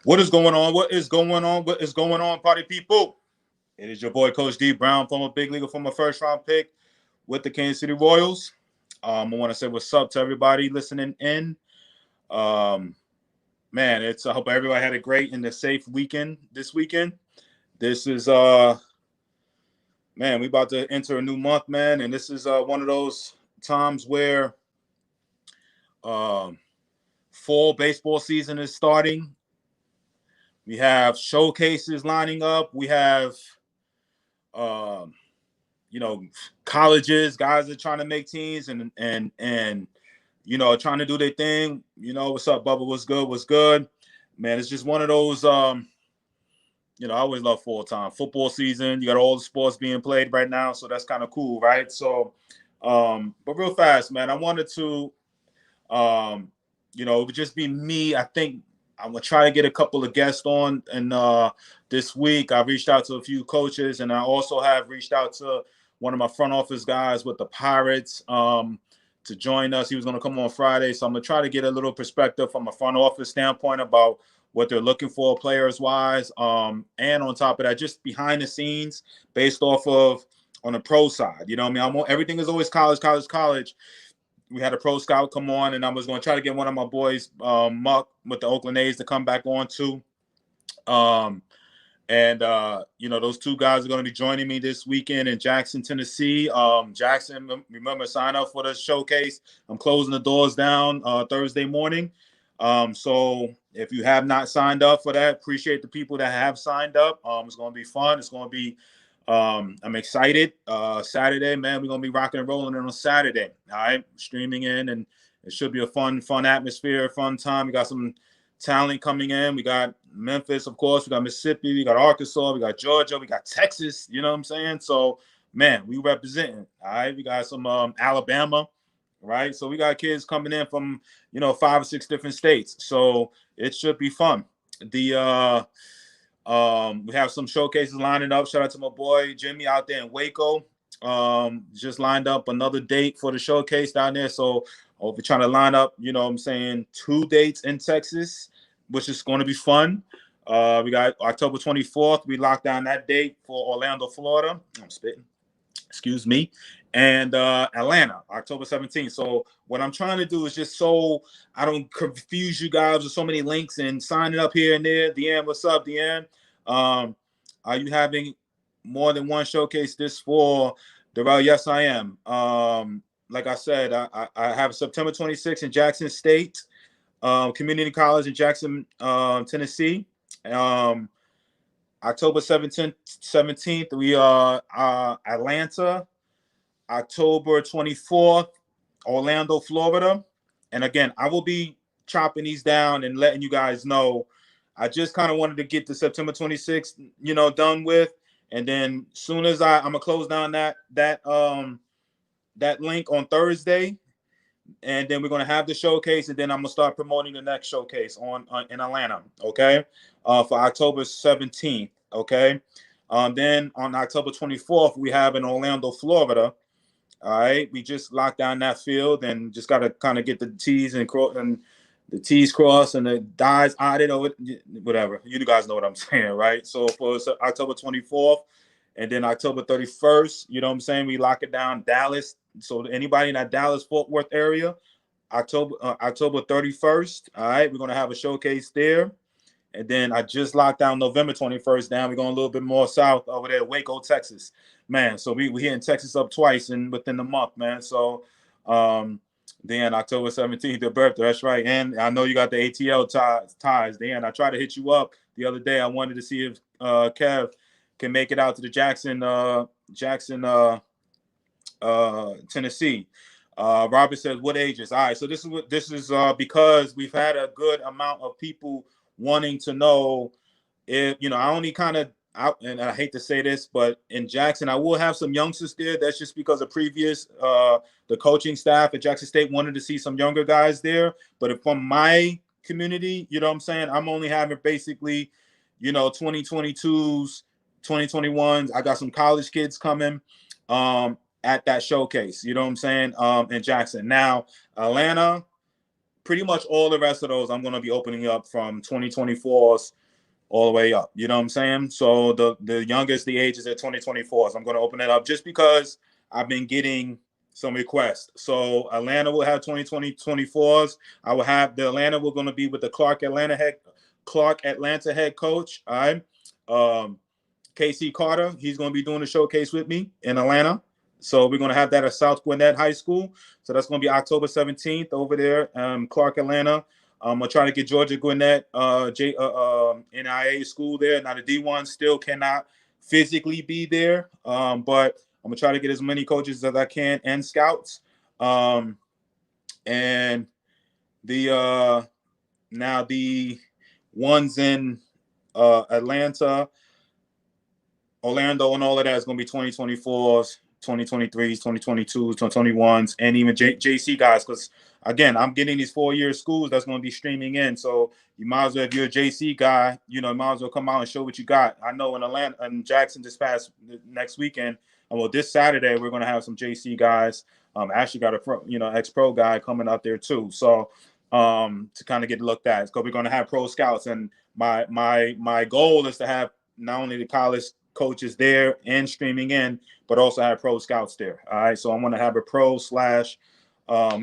What is going on? What is going on? What is going on, party people? It is your boy, Coach D Brown, former big leaguer, former first round pick with the Kansas City Royals. I want to say what's up to everybody listening in. Um, Man, I hope everybody had a great and a safe weekend this weekend. This is man, we about to enter a new month, man, and this is one of those times where um, fall baseball season is starting. We have showcases lining up. We have um, you know, colleges, guys are trying to make teams and trying to do their thing. What's up, Bubba? What's good? What's good? Man, it's just one of those I always love full time football season. You got all the sports being played right now, so that's kind of cool, right? So but real fast, man, I wanted to it would just be me. I think I'm gonna try to get a couple of guests on, and this week I reached out to a few coaches, and I also have reached out to one of my front office guys with the Pirates to join us. He was gonna come on Friday, so I'm gonna try to get a little perspective from a front office standpoint about what they're looking for players wise, and on top of that, just behind the scenes, based off of on the pro side. You know what I mean? Everything is always college. We had a pro scout come on, and I was going to try to get one of my boys, Muck, with the Oakland A's to come back on too. Those two guys are going to be joining me this weekend in Jackson, Tennessee. Jackson, remember, sign up for the showcase. I'm closing the doors down Thursday morning. So if you have not signed up for that, appreciate the people that have signed up. It's going to be fun. It's going to be I'm excited. Saturday, man, we're gonna be rocking and rolling on Saturday. All right, streaming in, and it should be a fun atmosphere, fun time. We got some talent coming in. We got Memphis, of course. We got Mississippi. We got Arkansas. We got Georgia. We got Texas. You know what I'm saying? So, man, we representing. All right, we got some Alabama. Right, so we got kids coming in from 5 or 6 different states. So it should be fun. We have some showcases lining up. Shout out to my boy Jimmy out there in Waco. Just lined up another date for the showcase down there. So we're trying to line up, 2 dates in Texas, which is going to be fun. We got October 24th. We locked down that date for Orlando, Florida. I'm spitting. Excuse me. And Atlanta, October 17th. So what I'm trying to do is just so I don't confuse you guys with so many links and signing up here and there. Deanne, what's up, Deanne? Are you having more than one showcase this fall? Darrell, yes, I am. Like I said, I have September 26th in Jackson State, Community College in Jackson, Tennessee. October 17th, we are Atlanta. October 24th, Orlando, Florida. And again, I will be chopping these down and letting you guys know. I just kind of wanted to get the September 26th, done with. And then soon as I'm gonna close down that link on Thursday, and then we're gonna have the showcase, and then I'm gonna start promoting the next showcase on in Atlanta, okay, for October 17th, okay. Then on October 24th, we have in Orlando, Florida. All right, we just locked down that field and just got to kind of get the T's and the T's crossed and the I's dotted or whatever. You guys know what I'm saying, right? So for October 24th and then October 31st, you know what I'm saying? We lock it down, Dallas. So anybody in that Dallas Fort Worth area, October 31st. All right, we're gonna have a showcase there. And then I just locked down November 21st down. We're going a little bit more south over there, Waco, Texas. Man, so we hitting Texas up twice within the month, man. So then October 17th, your birthday. That's right. And I know you got the ATL ties. Dan, I tried to hit you up the other day. I wanted to see if Kev can make it out to the Jackson, Tennessee. Robert says, what ages? All right, so this is because we've had a good amount of people wanting to know if I only kind of out, and I hate to say this, but in Jackson I will have some youngsters there. That's just because of previous the coaching staff at Jackson State wanted to see some younger guys there. But if from my community, you know what I'm saying, I'm only having basically 2022s, 2021s. I got some college kids coming at that showcase, you know what I'm saying, in Jackson. Now Atlanta, pretty much all the rest of those I'm going to be opening up from 2024s all the way up. You know what I'm saying? So the youngest the age is at 2024s. I'm going to open it up just because I've been getting some requests. So Atlanta will have 2024s. I will have the Atlanta. We're going to be with the Clark Atlanta head coach. All right. KC Carter, he's going to be doing a showcase with me in Atlanta. So we're going to have that at South Gwinnett High School. So that's going to be October 17th over there, Clark, Atlanta. I'm going to try to get Georgia Gwinnett NIA school there. Now, the D1 still cannot physically be there, but I'm going to try to get as many coaches as I can and scouts. And the now the ones in Atlanta, Orlando, and all of that is going to be 2024s, 2023s, 2022s, 2021s, and even JC guys. Because again, I'm getting these 4-year schools that's going to be streaming in. So you might as well, if you're a JC guy, you might as well come out and show what you got. I know in Atlanta and Jackson next weekend, well, this Saturday we're going to have some JC guys. Actually got a ex-pro guy coming out there too. So to kind of get looked at, because we're going to have pro scouts, and my goal is to have not only the college coaches there and streaming in, but also have pro scouts there. All right. So I'm going to have a pro /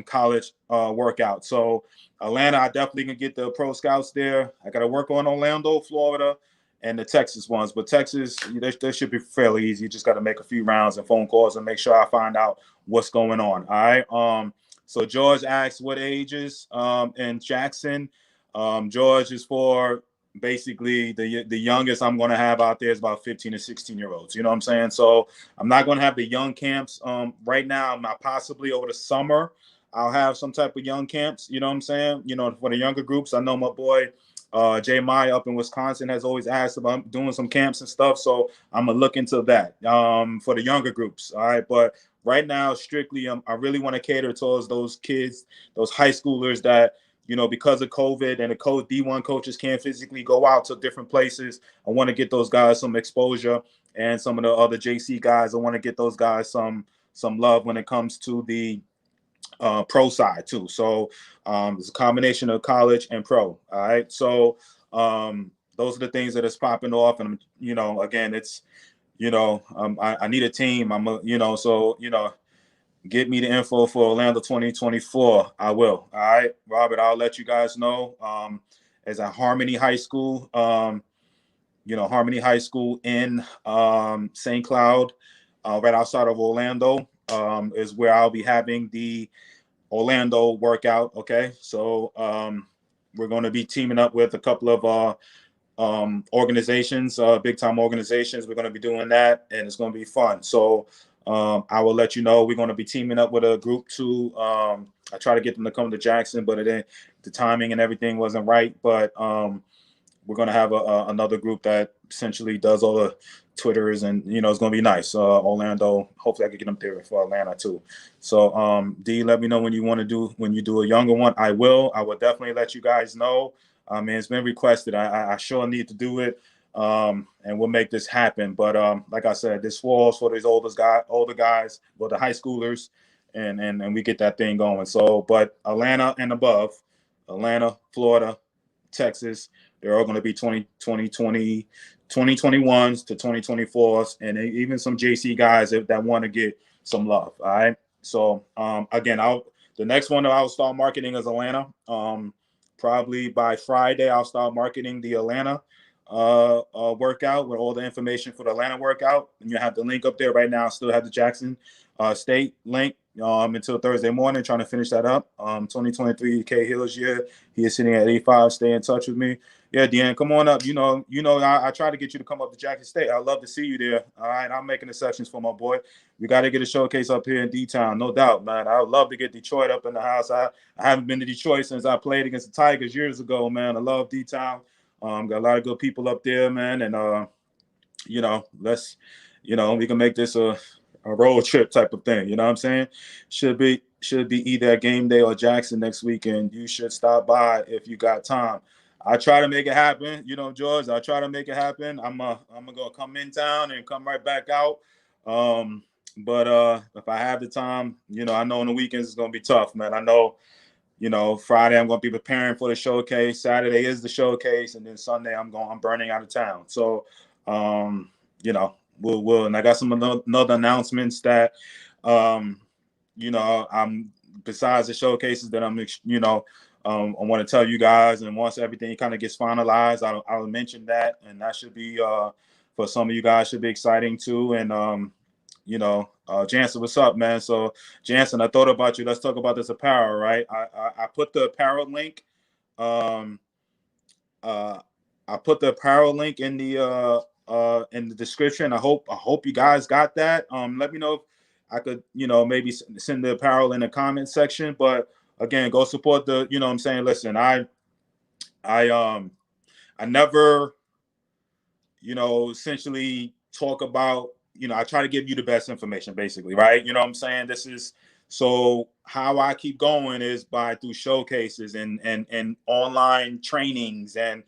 college workout. So Atlanta, I definitely can get the pro scouts there. I got to work on Orlando, Florida, and the Texas ones. But Texas, they should be fairly easy. You just got to make a few rounds and phone calls and make sure I find out what's going on. All right. So George asked what ages in Jackson. George is for basically the youngest I'm going to have out there is about 15 to 16-year-olds. You know what I'm saying? So I'm not going to have the young camps right now. I'm not, possibly over the summer I'll have some type of young camps. You know what I'm saying? For the younger groups, I know my boy Jay Mai up in Wisconsin has always asked about doing some camps and stuff. So I'm going to look into that for the younger groups. All right. But right now, strictly, I really want to cater towards those kids, those high schoolers that, because of COVID and the D1 coaches can't physically go out to different places. I want to get those guys some exposure, and some of the other JC guys, I want to get those guys some love when it comes to the pro side too. So it's a combination of college and pro. All right. So those are the things that is popping off. And, again, it's, I need a team. Get me the info for Orlando 2024. I will. All right, Robert, I'll let you guys know. As a Harmony High School, Harmony High School in St. Cloud, right outside of Orlando, is where I'll be having the Orlando workout. Okay. So we're going to be teaming up with a couple of organizations, big time organizations. We're going to be doing that, and it's going to be fun. So I will let you know. We're going to be teaming up with a group too. I try to get them to come to Jackson, but the timing and everything wasn't right. But we're going to have another group that essentially does all the Twitters, and it's going to be nice. Orlando, hopefully I can get them there for Atlanta too. So D, let me know when you do a younger one. I will definitely let you guys know. It's been requested. I sure need to do it. And we'll make this happen. But like I said, this falls for these older guys, well, the high schoolers, and we get that thing going. So, but Atlanta and above, Atlanta, Florida, Texas, they're all going to be 2021s to 2024s, and even some JC guys that want to get some love. All right. So again, the next one that I'll start marketing is Atlanta. Probably by Friday, I'll start marketing the Atlanta workout with all the information for the Atlanta workout. And you have the link up there right now. I still have the Jackson State link until Thursday morning, trying to finish that up. 2023 K Hill's year. He is sitting at 85. Stay in touch with me. Yeah, Deanne, come on up. I try to get you to come up to Jackson State. I'd love to see you there. All right, I'm making exceptions for my boy. We got to get a showcase up here in D-Town, no doubt, man. I would love to get Detroit up in the house. I haven't been to Detroit since I played against the Tigers years ago, man. I love D-Town. Got a lot of good people up there, man. And, we can make this a road trip type of thing. You know what I'm saying? Should be either a game day or Jackson next weekend. You should stop by if you got time. I try to make it happen, George. I try to make it happen. I'm gonna come in town and come right back out. But if I have the time, I know on the weekends it's gonna be tough, man. I know you know, Friday I'm going to be preparing for the showcase. Saturday is the showcase, and then Sunday I'm burning out of town. So, you know, we'll and I got some another announcements that, you know, I'm besides the showcases that I'm, you know, I want to tell you guys. And once everything kind of gets finalized, I'll mention that, and that should be for some of you guys should be exciting too. And you know, Jansen, what's up, man? So, Jansen, I thought about you. Let's talk about this apparel, right? I put the apparel link. Um, uh, I put the apparel link in the description. I hope you guys got that. Let me know if I could, you know, maybe send the apparel in the comment section. But again, go support the. You know, what I'm saying, listen, I I never, you know, essentially talk about, you know, I try to give you the best information basically, right? You know what I'm saying? This is so how I keep going is by through showcases and online trainings and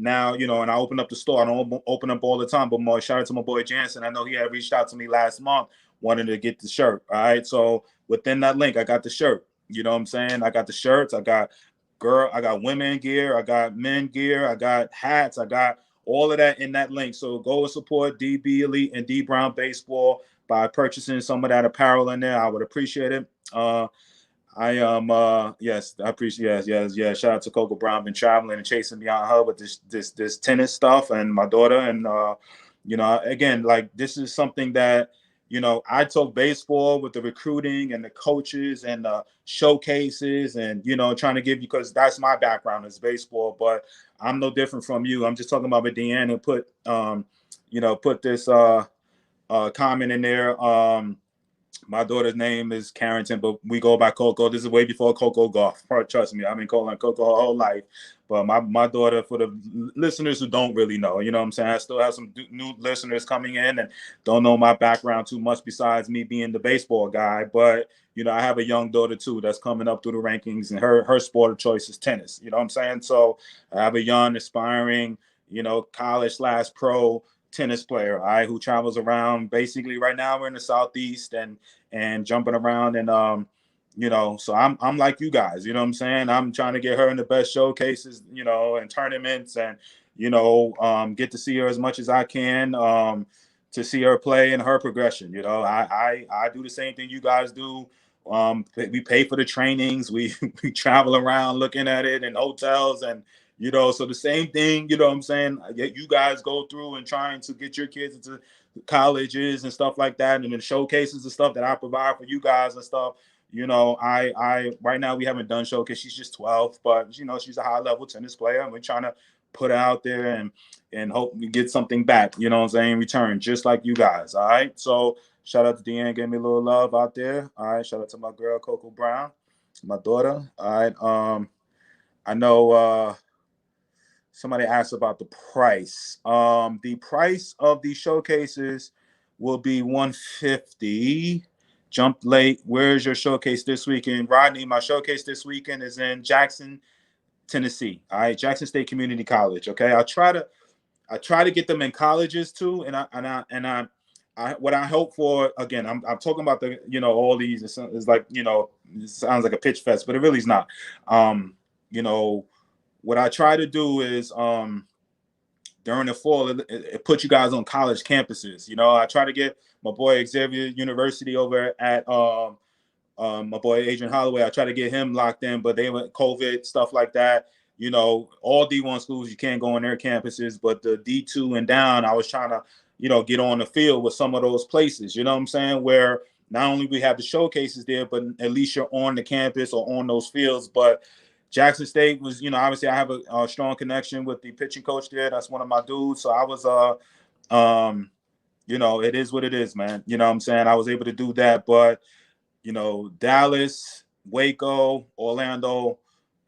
now, you know, and I open up the store. I don't open up all the time, but more shout out to my boy Jansen. I know he had reached out to me last month wanting to get the shirt. All right. So within that link, I got the shirt. You know what I'm saying? I got the shirts, I got women gear, I got men gear, I got hats, I got all of that in that link. So go and support DB Elite and D Brown Baseball by purchasing some of that apparel in there. I would appreciate it. I am yes, I appreciate yes. Shout out to Coco Brown, been traveling and chasing beyond her with this tennis stuff and my daughter. And you know, again, like this is something that, you know, I took baseball with the recruiting and the coaches and the showcases and, you know, trying to give you, because that's my background is baseball, but I'm no different from you. I'm just talking about with Deanne and put you know, put this comment in there. My daughter's name is Carrington, but we go by Coco. This is way before Coco Golf. Trust me, I've been calling Coco her whole life. But my daughter, for the listeners who don't really know, you know what I'm saying? I still have some new listeners coming in and don't know my background too much besides me being the baseball guy. But, you know, I have a young daughter too that's coming up through the rankings, and her sport of choice is tennis. You know what I'm saying? So I have a young, aspiring, you know, college/pro tennis player, all right, who travels around. Basically, right now we're in the Southeast and jumping around, and you know, so I'm like you guys, you know what I'm saying? I'm trying to get her in the best showcases, you know, and tournaments, and you know, get to see her as much as I can, to see her play and her progression. You know, I do the same thing you guys do. We pay for the trainings, we we travel around looking at it in hotels, and you know, so the same thing, you know what I'm saying? You guys go through and trying to get your kids into colleges and stuff like that, and then showcases and stuff that I provide for you guys and stuff. You know, I right now we haven't done showcase. She's just 12, but you know, she's a high level tennis player, and we're trying to put her out there and hope we get something back, you know what I'm saying, in return, just like you guys. All right. So shout out to Deanne, gave me a little love out there. All right. Shout out to my girl Coco Brown, my daughter. All right. I know somebody asked about the price. The price of the showcases will be 150. Jumped late. Where's your showcase this weekend, Rodney? My showcase this weekend is in Jackson, Tennessee. All right, Jackson State Community College. Okay, I try to get them in colleges too, and what I hope for, again, I'm talking about the, you know, all these. It's like, you know, it sounds like a pitch fest, but it really is not. You know, what I try to do is during the fall, it put you guys on college campuses. You know, I try to get my boy Xavier University over at my boy Adrian Holloway. I try to get him locked in, but they went COVID, stuff like that. You know, all D1 schools, you can't go on their campuses, but the D2 and down, I was trying to, you know, get on the field with some of those places, you know what I'm saying? Where not only we have the showcases there, but at least you're on the campus or on those fields. But Jackson State was, you know, obviously I have a strong connection with the pitching coach there. That's one of my dudes. So I was, you know, it is what it is, man. You know what I'm saying? I was able to do that, but you know, Dallas, Waco, Orlando,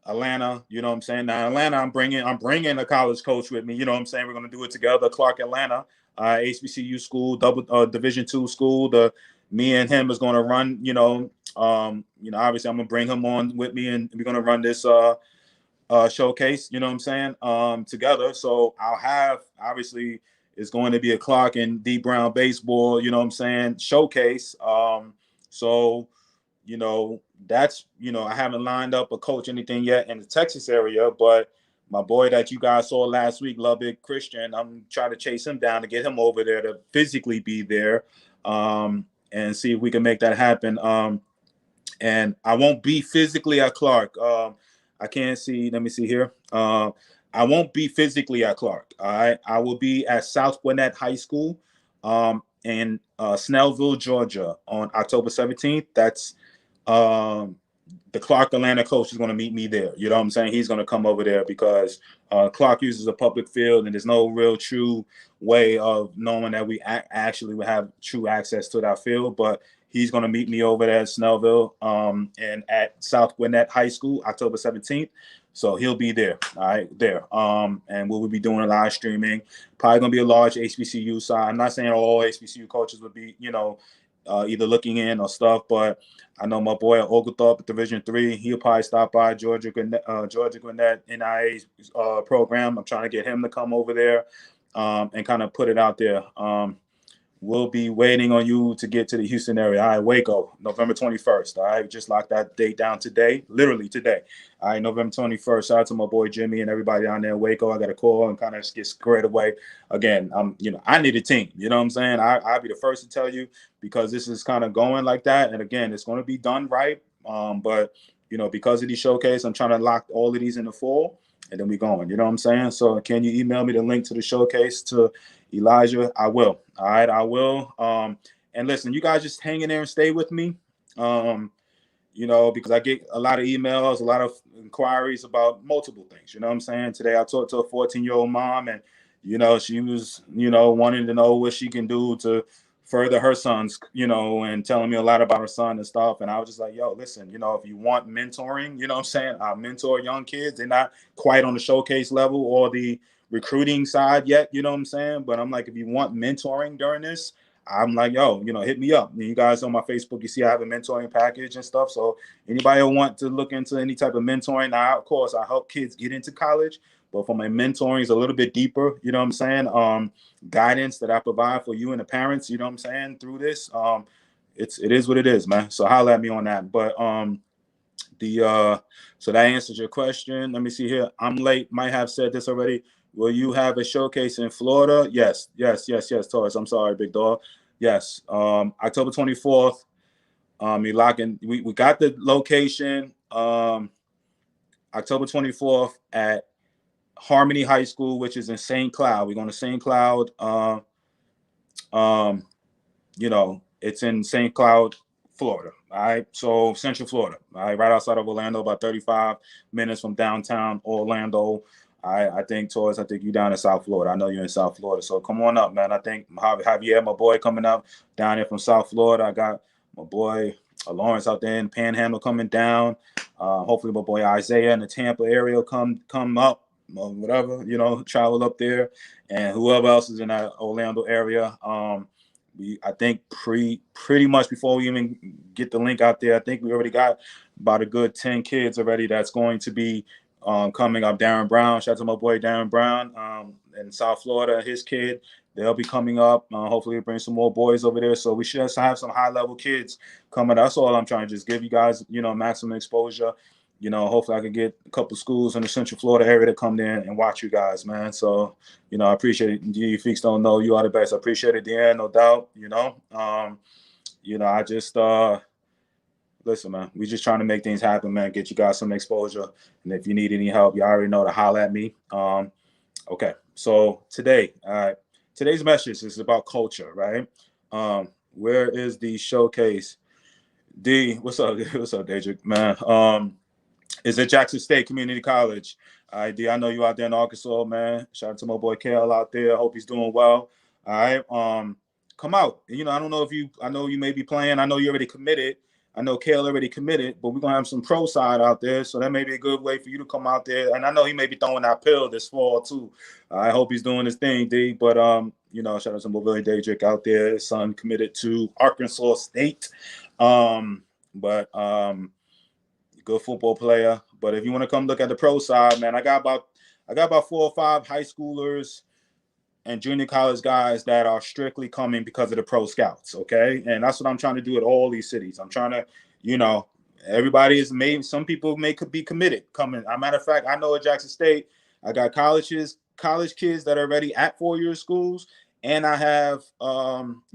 Atlanta. You know what I'm saying? Now Atlanta, I'm bringing a college coach with me. You know what I'm saying? We're gonna do it together. Clark Atlanta, HBCU school, double Division II school. The me and him is gonna run. You know, obviously I'm gonna bring him on with me, and we're gonna run this showcase. You know what I'm saying? Together. So I'll have, obviously it's going to be a Clark and D Brown baseball. You know what I'm saying? Showcase. So that's, I haven't lined up a coach anything yet in the Texas area, but my boy that you guys saw last week, Lubbock Christian, I'm trying to chase him down to get him over there to physically be there, and see if we can make that happen. And I won't be physically at Clark. I can't see. Let me see here. I won't be physically at Clark. All right. I will be at South Gwinnett High School in Snellville, Georgia on October 17th. That's the Clark Atlanta coach is going to meet me there. You know what I'm saying? He's going to come over there because Clark uses a public field, and there's no real true way of knowing that we actually will have true access to that field. But he's going to meet me over there at Snellville and at South Gwinnett High School, October 17th. So he'll be there, all right, there. And we'll be doing live streaming. Probably going to be a large HBCU side. I'm not saying all HBCU coaches would be, either looking in or stuff, but I know my boy at Oglethorpe at Division III, he'll probably stop by Georgia Gwinnett NIA program. I'm trying to get him to come over there and kind of put it out there. We'll be waiting on you to get to the Houston area. All right, Waco, November 21st. All right, just locked that date down today, literally today. All right, November 21st. Shout out to my boy Jimmy and everybody down there in Waco. I got a call and kind of get squared away. Again, I need a team. You know what I'm saying? I'll be the first to tell you because this is kind of going like that. And again, it's going to be done right. But, because of the showcase, I'm trying to lock all of these in the fall. And then we going. You know what I'm saying? So can you email me the link to the showcase to Elijah? I will. All right, I will. And listen, you guys just hang in there and stay with me. Because I get a lot of emails, a lot of inquiries about multiple things. You know what I'm saying? Today I talked to a 14-year-old mom, and she was, wanting to know what she can do to further her son's, and telling me a lot about her son and stuff. And I was just like, yo, listen, if you want mentoring, you know what I'm saying? I mentor young kids. They're not quite on the showcase level or the recruiting side yet, you know what I'm saying? But I'm like, if you want mentoring during this, I'm like, yo, hit me up. You guys on my Facebook, you see I have a mentoring package and stuff. So anybody who want to look into any type of mentoring, now, of course, I help kids get into college. But for my mentoring is a little bit deeper, you know what I'm saying? Guidance that I provide for you and the parents, you know what I'm saying, through this. It is what it is, man. So holler at me on that. But so that answers your question. Let me see here. I'm late. Might have said this already. Will you have a showcase in Florida? Yes, Taurus. I'm sorry, big dog. Yes. October 24th. You lock in. We got the location. October 24th at Harmony High School, which is in St. Cloud. We're going to St. Cloud. It's in St. Cloud, Florida. All right. So Central Florida. All right. Right outside of Orlando, about 35 minutes from downtown Orlando. I think you down in South Florida. I know you're in South Florida. So come on up, man. I think Javier, my boy, coming up down there from South Florida. I got my boy Lawrence out there in Panhandle coming down. Hopefully my boy Isaiah in the Tampa area will come up. Whatever, travel up there, and whoever else is in that Orlando area. I think pretty much before we even get the link out there, I think we already got about a good 10 kids already that's going to be coming up. Darren Brown, shout out to my boy Darren Brown in South Florida, his kid. They'll be coming up. Hopefully we'll bring some more boys over there. So we should have some high-level kids coming. That's all I'm trying to just give you guys, maximum exposure. Hopefully I can get a couple schools in the Central Florida area to come there and watch you guys, man. So, I appreciate it. You freaks don't know you are the best. I appreciate it, Deanne, no doubt. I just listen, man. We just trying to make things happen, man. Get you guys some exposure, and if you need any help, you already know to holler at me. Okay. So today, today's message is about culture, right? Where is the showcase? D, what's up? What's up, Daedric, man? Is at Jackson State Community College. All right, D, I know you out there in Arkansas, man. Shout out to my boy Kale out there. I hope he's doing well. All right. Come out. I don't know I know you may be playing. I know you already committed. I know Kale already committed, but we're going to have some pro side out there. So that may be a good way for you to come out there. And I know he may be throwing that pill this fall too. I hope he's doing his thing, D. But, shout out to my boy Daedric out there. His son committed to Arkansas State. Good football player. But if you want to come look at the pro side, man, I got about 4 or 5 high schoolers and junior college guys that are strictly coming because of the pro scouts. Okay. And that's what I'm trying to do at all these cities. I'm trying to you know, everybody is made. Some people could be committed coming. As a matter of fact, I know at Jackson State, I got college kids that are already at 4-year schools, and I have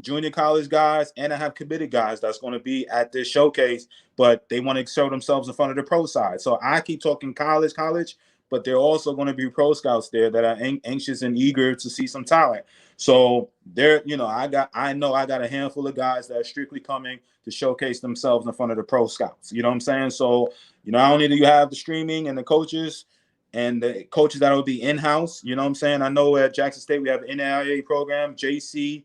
junior college guys, and I have committed guys that's going to be at this showcase, but they want to show themselves in front of the pro side. So I keep talking college, but they're also going to be pro scouts there that are anxious and eager to see some talent. So there, I know I got a handful of guys that are strictly coming to showcase themselves in front of the pro scouts. You know what I'm saying? So, not only do you have the streaming and the coaches that will be in-house, you know what I'm saying? I know at Jackson State we have an NAIA program, JC,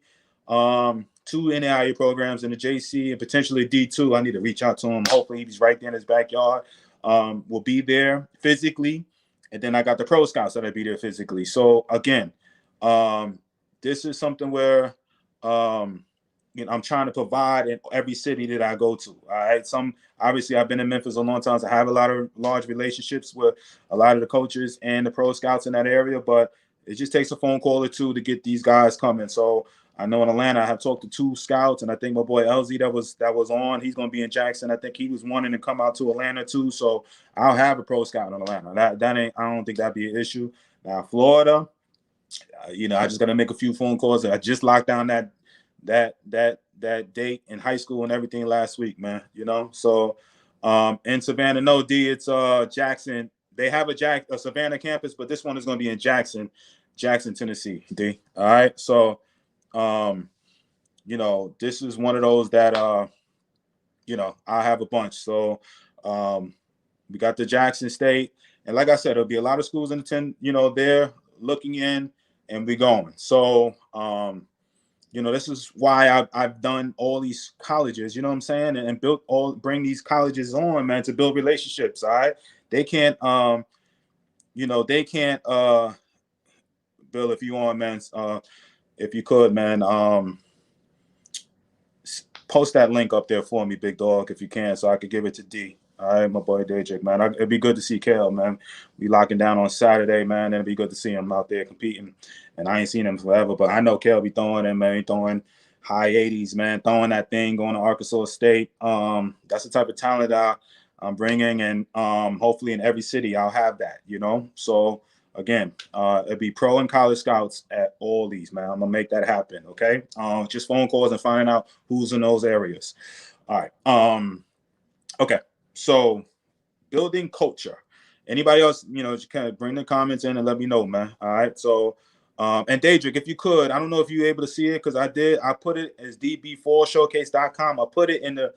2 NAIA programs in the JC, and potentially D2. I need to reach out to him. Hopefully he's right there in his backyard. Will be there physically. And then I got the pro scouts that'll be there physically. So again, this is something where I'm trying to provide in every city that I go to. All right. Obviously I've been in Memphis a long time, so I have a lot of large relationships with a lot of the coaches and the pro scouts in that area, but it just takes a phone call or two to get these guys coming. So I know in Atlanta I have talked to 2 scouts, and I think my boy LZ that was on, he's going to be in Jackson. I think he was wanting to come out to Atlanta too. So I'll have a pro scout in Atlanta. I don't think that'd be an issue. Now Florida, I just got to make a few phone calls. I just locked down that date in high school and everything last week, man. So in Savannah, no D, it's Jackson. They have a Savannah campus, but this one is going to be in Jackson, Tennessee. D. All right. So this is one of those that I have a bunch. So we got the Jackson State, and like I said, there'll be a lot of schools in the 10, they're looking in, and we going. So this is why I've done all these colleges, you know what I'm saying, and bring these colleges on, man, to build relationships. All right. They can't Bill, if you want, man, if you could, man, post that link up there for me, big dog, if you can, so I could give it to D. All right, my boy DJ, man. It'd be good to see Kale, man. We locking down on Saturday, man. And it'd be good to see him out there competing. And I ain't seen him forever, but I know Kale be throwing him, man. Throwing high 80s, man. Throwing that thing, going to Arkansas State. That's the type of talent I'm bringing, and hopefully in every city I'll have that, So again, it'd be pro and college scouts at all these, man. I'm gonna make that happen, okay? Just phone calls and finding out who's in those areas. All right. Okay. So building culture. Anybody else, just kind of bring the comments in and let me know, man. All right. So, and Daedric, if you could, I don't know if you're able to see it, because I put it as db4showcase.com. I put it and I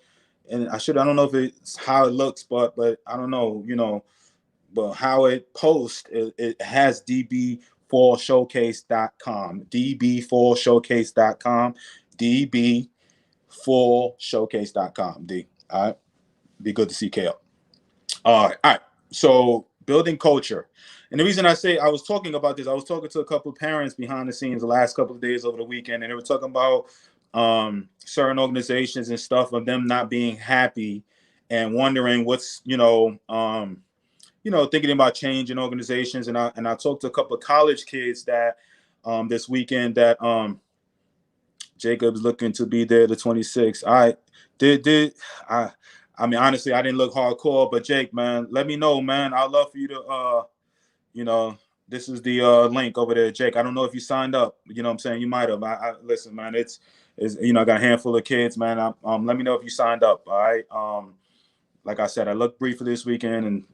don't know if it's how it looks, but I don't know, but how it posts, it has db4showcase.com, db4showcase.com, db4showcase.com. D. All right. Be good to see Kale. All right. So building culture. And the reason I say I was talking about this, I was talking to a couple of parents behind the scenes the last couple of days over the weekend, and they were talking about certain organizations and stuff of them not being happy and wondering what's, thinking about change in organizations. And I talked to a couple of college kids that this weekend that Jacob's looking to be there the 26th. All right. I mean, honestly, I didn't look hardcore, but Jake, man, let me know, man. I'd love for you to, this is the link over there, Jake. I don't know if you signed up. You know what I'm saying? You might have. Listen, man, it's I got a handful of kids, man. Let me know if you signed up. All right. Like I said, I looked briefly this weekend, and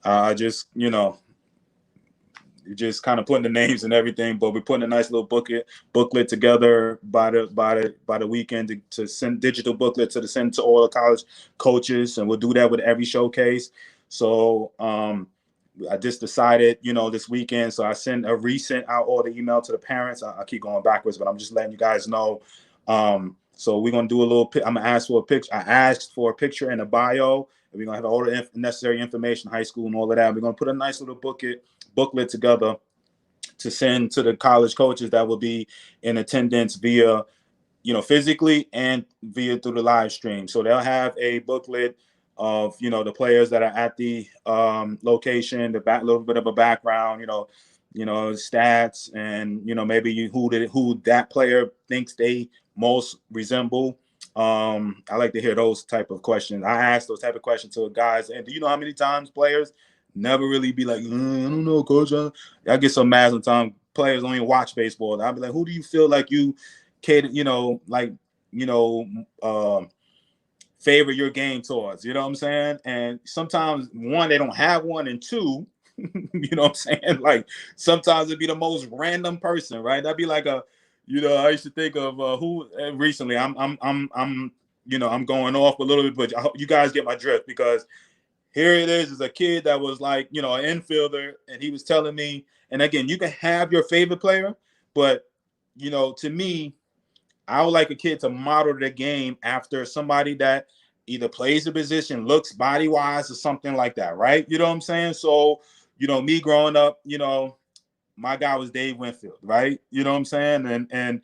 I just just kind of putting the names and everything, but we're putting a nice little booklet together by the weekend to send digital booklet to send to all the college coaches, and we'll do that with every showcase. So I just decided, this weekend, so I resent out all the email to the parents. I keep going backwards, but I'm just letting you guys know. So we're gonna do a little. I'm gonna ask for a picture. I asked for a picture and a bio. And we're gonna have all the necessary information, high school and all of that. We're gonna put a nice little booklet together to send to the college coaches that will be in attendance via, physically and via through the live stream. So they'll have a booklet of, the players that are at the location, little bit of a background, stats, and maybe who that player thinks they most resemble I like to hear those type of questions. I ask those type of questions to guys. And do you know how many times players never really be like, I don't know, coach. I get so mad sometimes. Players don't even watch baseball. I'll be like, who do you feel like you cater, favor your game towards? You know what I'm saying? And sometimes, one, they don't have one, and two, you know what I'm saying? Like sometimes it'd be the most random person, right? That'd be like I used to think of who recently. I'm going off a little bit, but I hope you guys get my drift, because here it is a kid that was like, an infielder, and he was telling me, and again, you can have your favorite player, but to me, I would like a kid to model the game after somebody that either plays the position, looks body wise, or something like that, right? You know what I'm saying? So, me growing up, my guy was Dave Winfield, right? You know what I'm saying? And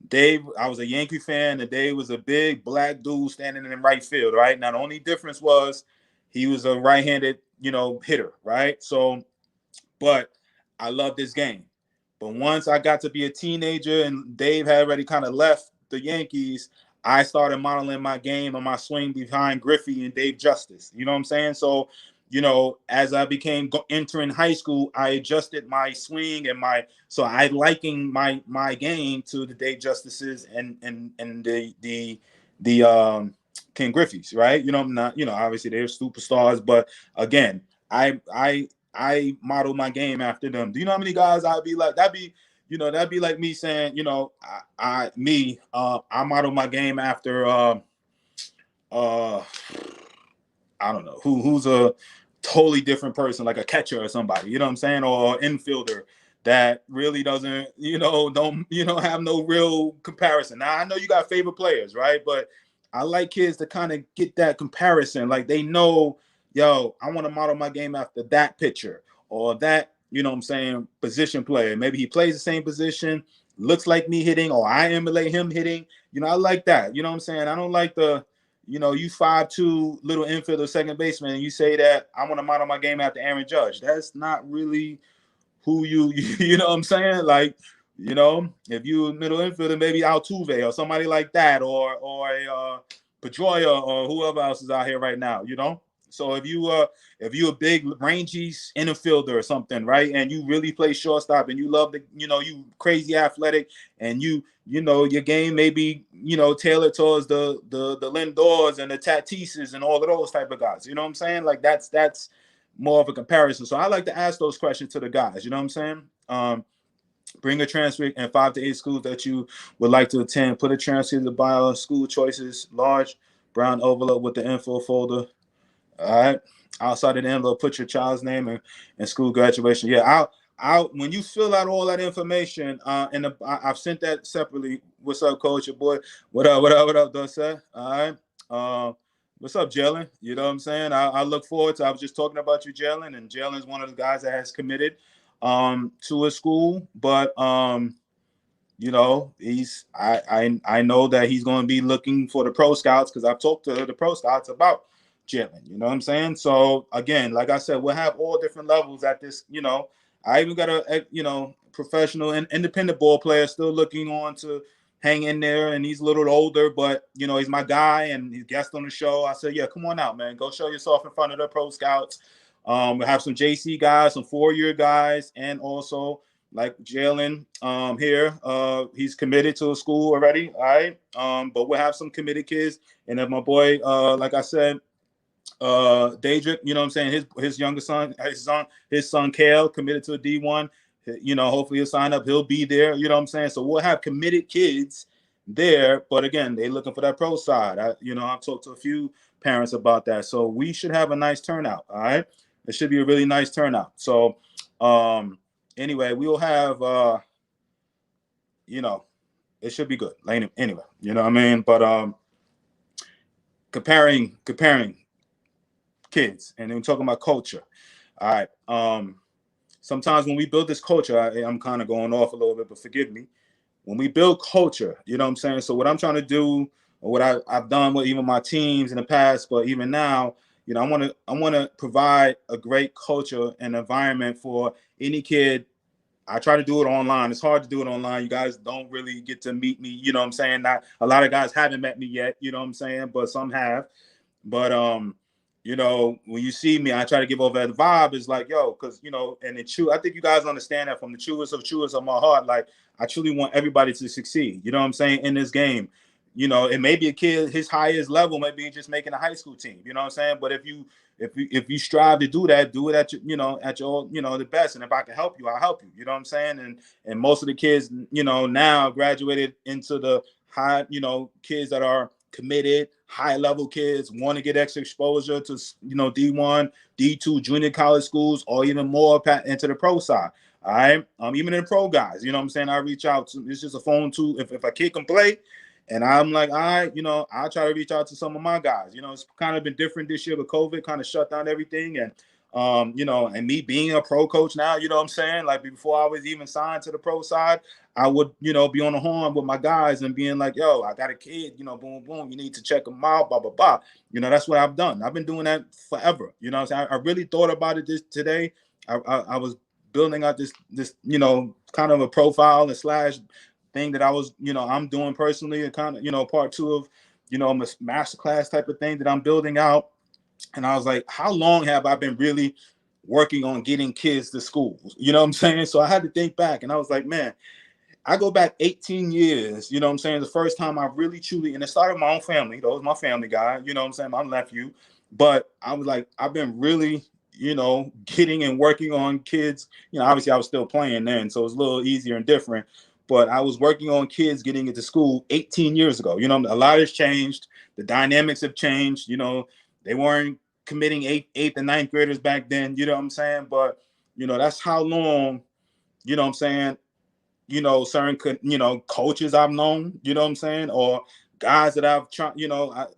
Dave, I was a Yankee fan, and Dave was a big black dude standing in right field, right? Now, the only difference was he was a right-handed, hitter, right? So, but I loved this game. But once I got to be a teenager and Dave had already kind of left the Yankees, I started modeling my game and my swing behind Griffey and Dave Justice. You know what I'm saying? So, as I became entering high school, I adjusted my swing and so I liking my game to the Dave Justices and the Ken Griffey's, right? Not, obviously they're superstars, but again, I model my game after them. Do you know how many guys I'd be like? That'd be like me saying, I model my game after I don't know who's a totally different person, like a catcher or somebody, you know what I'm saying, or an infielder that really doesn't, don't have no real comparison. Now I know you got favorite players, right? But I like kids to kind of get that comparison, like they know, yo, I want to model my game after that pitcher or that, you know what I'm saying, position player. Maybe he plays the same position, looks like me hitting, or I emulate him hitting. I like that. You know what I'm saying? I don't like you 5'2" little infielder, second baseman, and you say that I want to model my game after Aaron Judge. That's not really who you know what I'm saying? Like, if you a middle infielder, maybe Altuve or somebody like that, or a Pedroia or whoever else is out here right now, So if you a big rangy infielder or something, right, and you really play shortstop and you love you crazy athletic, and your game may be tailored towards the Lindors and the Tatises and all of those type of guys. You know what I'm saying? Like that's more of a comparison. So I like to ask those questions to the guys. You know what I'm saying? Bring a transcript and 5 to 8 schools that you would like to attend. Put a transcript in the bio. School choices, large brown envelope with the info folder. All right. Outside of the envelope, put your child's name and school graduation. Yeah, I'll when you fill out all that information, I've sent that separately. What's up, coach? Your boy. What up, Dusty? All right. What's up, Jalen? You know what I'm saying? I look forward to. I was just talking about you, Jalen, and Jalen's one of the guys that has committed to a school, but I know that he's going to be looking for the pro scouts, because I've talked to the pro scouts about Jalen. You know what I'm saying? So again, like I said, we'll have all different levels at this. I even got a professional and independent ball player still looking on to hang in there, and he's a little older, but he's my guy and he's guest on the show. I said, yeah, come on out, man. Go show yourself in front of the pro scouts. We'll have some JC guys, some 4-year guys, and also like Jalen here. He's committed to a school already. All right. But we'll have some committed kids. And then my boy, like I said, Daedric, you know what I'm saying? His younger son, his son Kale committed to a D1. Hopefully he'll sign up. He'll be there. You know what I'm saying? So we'll have committed kids there. But again, they're looking for that pro side. I've talked to a few parents about that. So we should have a nice turnout. All right. It should be a really nice turnout. So anyway, we'll have it should be good. Anyway, you know what I mean? But comparing kids, and then talking about culture. All right. Sometimes when we build this culture, I'm kind of going off a little bit, but forgive me. When we build culture, you know what I'm saying? So what I'm trying to do, or what I've done with even my teams in the past, but even now, I want to provide a great culture and environment for any kid I try to do it online. It's hard to do it online. You guys don't really get to meet me. You know what I'm saying? Not a lot of guys haven't met me yet. You know what I'm saying? But some have. But you know, when you see me, I try to give over that vibe. Is like, yo, because you know, and the true. I think you guys understand that from the truest of my heart. Like, I truly want everybody to succeed. You know what I'm saying in this game. You know, it may be a kid, his highest level may be just making a high school team. You know what I'm saying? But if you strive to do that, do it at your, at your, the best. And if I can help you, I'll help you. You know what I'm saying? And most of the kids, now graduated into the high, kids that are committed, high level kids, want to get extra exposure to, D1, D2 junior college schools, or even more into the pro side. All right. Even in the pro guys, you know what I'm saying? I reach out to, it's just a phone too. If a kid can play, and I'm like, all right, I'll try to reach out to some of my guys. It's kind of been different this year with COVID, kind of shut down everything. And, and me being a pro coach now, you know what I'm saying? Like before I was even signed to the pro side, I would, be on the horn with my guys and being like, yo, I got a kid, boom, boom, you need to check them out, blah, blah, blah. That's what I've done. I've been doing that forever. You know what I'm saying? I really thought about it today. I was building out this, kind of a profile and slash thing that I was, I'm doing personally, and kind of, part two of, a masterclass type of thing that I'm building out. And I was like, how long have I been really working on getting kids to schools? You know what I'm saying? So I had to think back, and I was like, man, I go back 18 years, you know what I'm saying? The first time I really truly, and it started with my own family. That was my family guy, you know what I'm saying? My nephew. But I was like, I've been really, getting and working on kids. Obviously I was still playing then, so it was a little easier and different. But I was working on kids getting into school 18 years ago. A lot has changed. The dynamics have changed. They weren't committing eighth and ninth graders back then. You know what I'm saying? But, that's how long, you know what I'm saying, certain, coaches I've known, you know what I'm saying? Or guys that I've tried,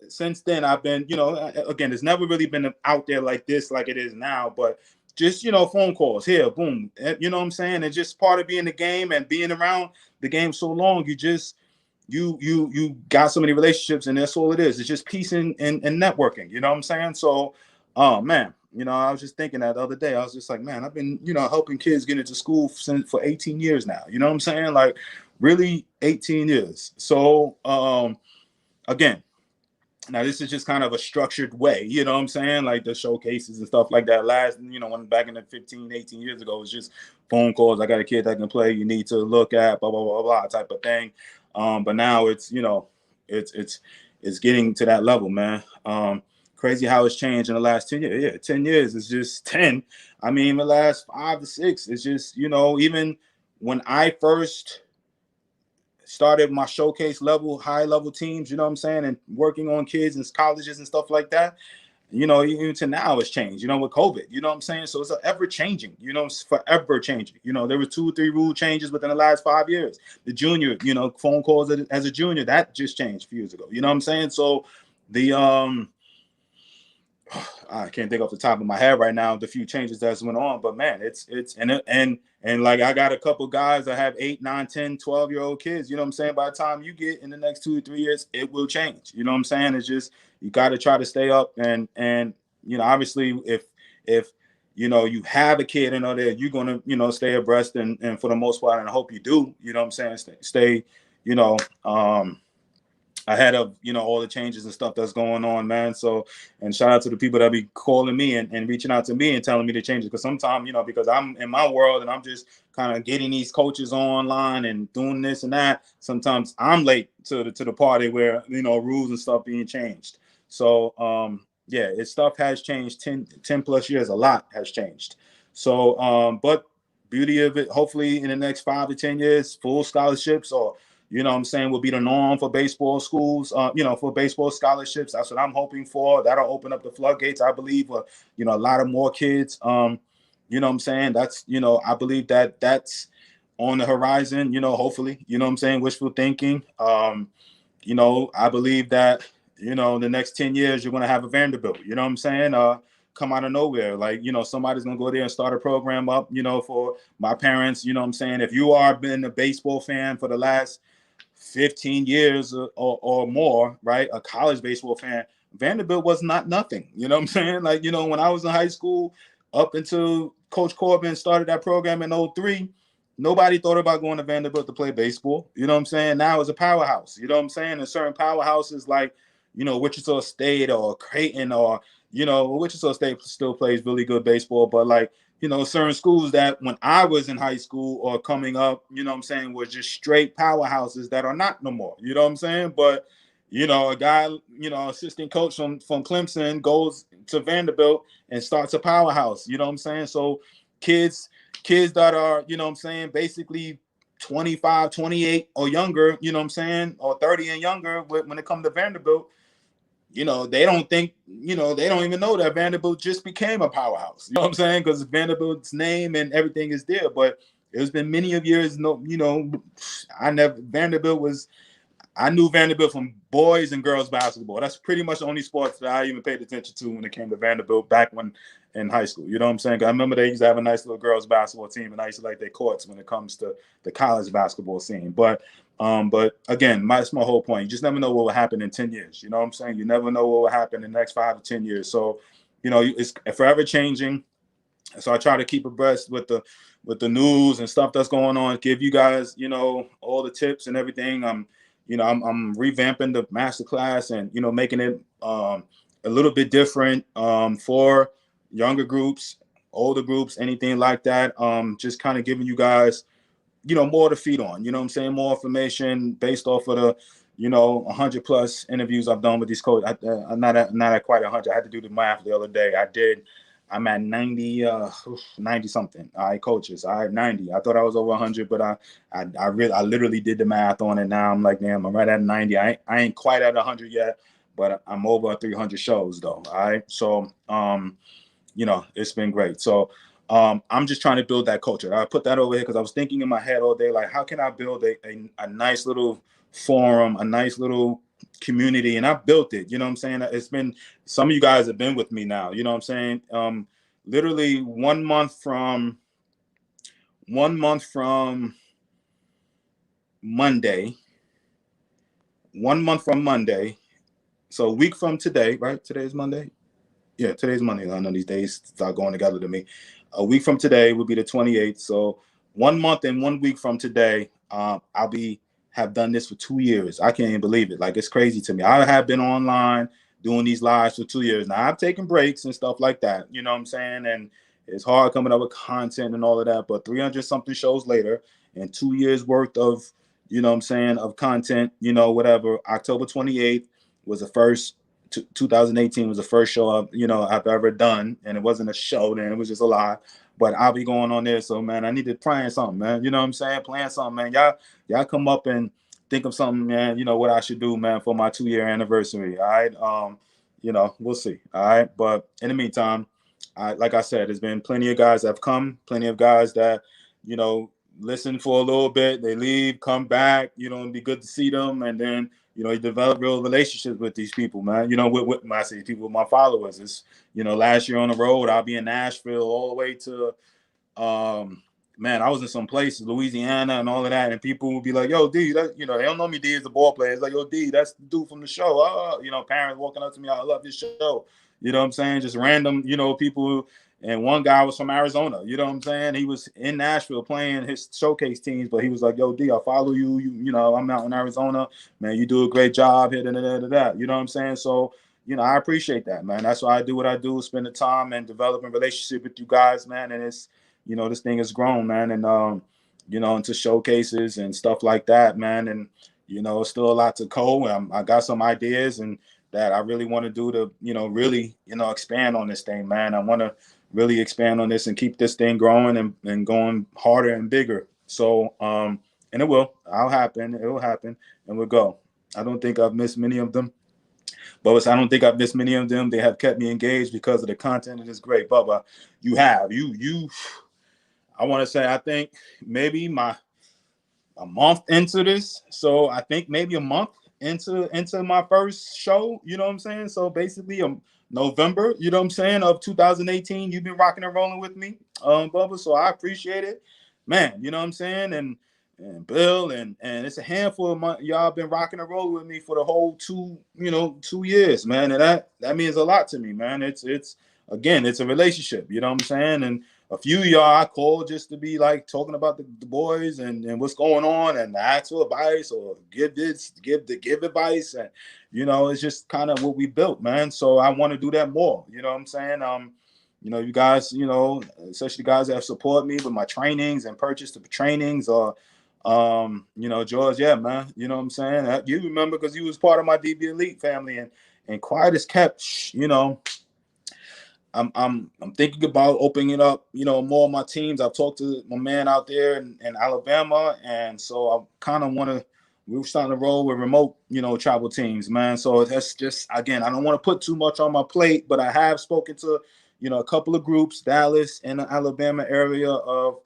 since then I've been, again, it's never really been out there like this, like it is now, but just, phone calls here, boom, you know what I'm saying? It's just part of being in the game and being around the game so long. You just, you got so many relationships, and that's all it is. It's just peace and networking, you know what I'm saying? So, oh man, I was just thinking that the other day. I was just like, man, I've been, helping kids get into school for 18 years now. You know what I'm saying? Like, really 18 years. So, again, now this is just kind of a structured way, you know what I'm saying? Like the showcases and stuff like that. Last, when back in the 15, 18 years ago, it was just phone calls. I got a kid that can play. You need to look at blah, blah, blah, blah type of thing. But now it's, it's getting to that level, man. Crazy how it's changed in the last 10 years. Yeah, 10 years is just 10. I mean, the last 5 to 6, it's just, even when I first started my showcase level, high level teams, you know what I'm saying, and working on kids in colleges and stuff like that, even to now it's changed, with COVID, you know what I'm saying? So it's ever changing, it's forever changing. There were 2 or 3 rule changes within the last 5 years. The junior, phone calls as a junior, that just changed a few years ago, you know what I'm saying? So the, I can't think off the top of my head right now the few changes that's went on, but man, it's and like I got a couple guys that have 8, 9, 10, 12-year-old kids, you know what I'm saying? By the time you get in the next 2 or 3 years, it will change. You know what I'm saying? It's just, you got to try to stay up and obviously if you have a kid and all that, you're going to, stay abreast and for the most part, and I hope you do, you know what I'm saying? Stay ahead of all the changes and stuff that's going on, man. So, and shout out to the people that be calling me and reaching out to me and telling me the changes, because sometimes because I'm in my world and I'm just kind of getting these coaches online and doing this and that, sometimes I'm late to the party where rules and stuff being changed. So yeah, stuff has changed. 10 plus years, a lot has changed. So but beauty of it, hopefully in the next 5 to 10 years, full scholarships, or what I'm saying, will be the norm for baseball schools, for baseball scholarships. That's what I'm hoping for. That'll open up the floodgates, I believe, for, a lot of more kids. What I'm saying? That's, I believe that's on the horizon, hopefully, what I'm saying, wishful thinking. I believe that, the next 10 years, you're going to have a Vanderbilt, you know what I'm saying? Come out of nowhere. Like, somebody's going to go there and start a program up, for my parents, what I'm saying? If you are been a baseball fan for the last 15 years or more, right? A college baseball fan, Vanderbilt was not nothing. You know what I'm saying? Like, when I was in high school, up until Coach Corbin started that program in 03, Nobody thought about going to Vanderbilt to play baseball. You know what I'm saying? Now it's a powerhouse. You know what I'm saying? And certain powerhouses like, Wichita State or Creighton or, Wichita State still plays really good baseball. But like, certain schools that when I was in high school or coming up, you know what I'm saying, were just straight powerhouses that are not no more. You know what I'm saying? But, a guy, assistant coach from Clemson goes to Vanderbilt and starts a powerhouse. You know what I'm saying? So kids that are, basically 25, 28 or younger, or 30 and younger when it comes to Vanderbilt, they don't think, they don't even know that Vanderbilt just became a powerhouse. You know what I'm saying? Because Vanderbilt's name and everything is there. But it's been many of years, I knew Vanderbilt from boys and girls basketball. That's pretty much the only sports that I even paid attention to when it came to Vanderbilt back when in high school. You know what I'm saying? I remember they used to have a nice little girls basketball team, and I used to like their courts when it comes to the college basketball scene. But again, that's my whole point. You just never know what will happen in 10 years. You know what I'm saying? You never know what will happen in the next 5 to 10 years. So, it's forever changing. So I try to keep abreast with the news and stuff that's going on. Give you guys, all the tips and everything. I'm revamping the masterclass and making it a little bit different for younger groups, older groups, anything like that. Just kind of giving you guys, more to feed on. You know what I'm saying? More information based off of the 100 plus interviews I've done with these coaches. I'm not at quite 100. I had to do the math the other day. I'm at 90, 90 something. All right, coaches. All right, 90. I thought I was over 100, but I literally did the math on it. Now I'm like, damn, I'm right at 90. I ain't quite at 100 yet, but I'm over 300 shows though. All right, so it's been great. So I'm just trying to build that culture. I put that over here because I was thinking in my head all day, like, how can I build a nice little forum, a nice little community? And I built it. You know what I'm saying? It's been, some of you guys have been with me now. You know what I'm saying? Literally 1 month from Monday. 1 month from Monday. So a week from today, right? Today is Monday. Yeah, today's Monday. I know these days start going together to me. A week from today will be the 28th. So 1 month and 1 week from today, have done this for 2 years. I can't even believe it. Like, it's crazy to me. I have been online doing these lives for 2 years. Now I've taken breaks and stuff like that. You know what I'm saying? And it's hard coming up with content and all of that. But 300 something shows later and 2 years worth of, of content, whatever. October 28th was the first. 2018 was the first show I've ever done, and it wasn't a show then, it was just a live. But I'll be going on there, so man, I need to plan something, man. You know what I'm saying? Plan something, man. Y'all come up and think of something, man. What I should do, man, for my 2-year anniversary. All right. We'll see. All right. But in the meantime, like I said, there's been plenty of guys that have come, plenty of guys that, listen for a little bit, they leave, come back, it'd be good to see them, and then you develop real relationships with these people, man. With when I say people, with my followers. It's, last year on the road, I'll be in Nashville all the way to, man, I was in some places, Louisiana and all of that, and people would be like, yo, D, that, they don't know me, D, as a ball player. It's like, yo, D, that's the dude from the show. Parents walking up to me, I love this show. You know what I'm saying? Just random, people. And one guy was from Arizona. You know what I'm saying? He was in Nashville playing his showcase teams, but he was like, yo, D, I follow you. I'm out in Arizona. Man, you do a great job here. You know what I'm saying? So, I appreciate that, man. That's why I do what I do, spend the time and developing relationship with you guys, man. And it's, this thing has grown, man. And, into showcases and stuff like that, man. And, it's still a lot to go. I got some ideas and that I really want to do to, really, expand on this thing, man. I want to really expand on this and keep this thing growing and going harder and bigger. So, and it will. It'll happen, and we'll go. I don't think I've missed many of them. Bubba, I don't think I've missed many of them. They have kept me engaged because of the content. It is great, Bubba. You have. I want to say, I think maybe a month into this. So I think maybe a month into my first show, you know what I'm saying? So basically November, you know what I'm saying, of 2018, you've been rocking and rolling with me, Bubba. So I appreciate it, man. You know what I'm saying? And Bill and it's a handful of y'all been rocking and rolling with me for the whole 2 years, man. And that means a lot to me, man. It's again, it's a relationship, you know what I'm saying? And a few of y'all I called just to be like talking about the boys and what's going on and ask for advice or give advice. And, it's just kind of what we built, man. So I want to do that more. You know what I'm saying? You guys, especially the guys that have supported me with my trainings and purchased the trainings or, George, yeah, man, you know what I'm saying? You remember because you was part of my DB Elite family and quiet as kept, I'm thinking about opening up, more of my teams. I've talked to my man out there in Alabama, and so I kind of want to. We're starting to roll with remote, travel teams, man. So that's just, again, I don't want to put too much on my plate, but I have spoken to, a couple of groups, Dallas and the Alabama area of,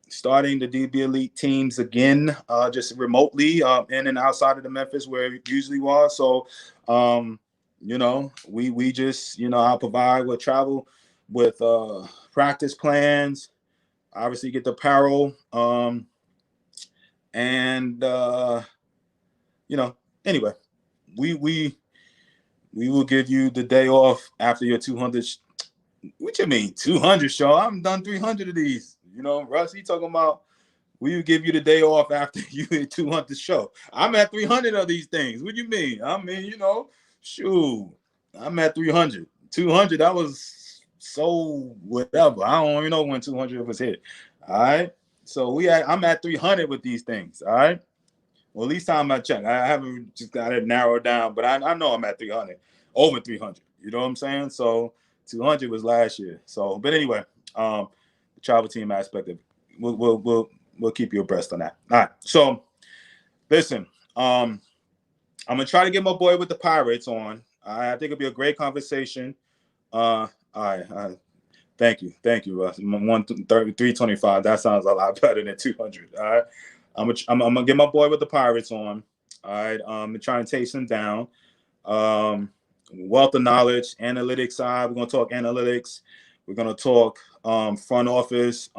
starting the DB Elite teams again, just remotely, in and outside of the Memphis where it usually was. So, we just, I'll provide with travel with practice plans, obviously get the apparel, and anyway, we will give you the day off after your 200. What you mean 200 show? I'm done 300 of these. Russ, he talking about we will give you the day off after you hit 200 show. I'm at 300 of these things. What do you mean? I mean, shoot, I'm at 300. 200, that was so whatever. I don't even know when 200 was hit. All right. So I'm at 300 with these things. All right. Well, at least time I check. I haven't just got it narrowed down, but I know I'm at 300, over 300. You know what I'm saying? So 200 was last year. So, but anyway, the travel team aspect of it, we'll keep you abreast on that. All right. So, listen, I'm gonna try to get my boy with the Pirates on. I think it'll be a great conversation. All right. Thank you, Russ. 325. That sounds a lot better than 200. All right. I'm gonna get my boy with the Pirates on. All right. I'm trying to chase him down. Wealth of knowledge, analytics side. We're gonna talk analytics. We're gonna talk front office.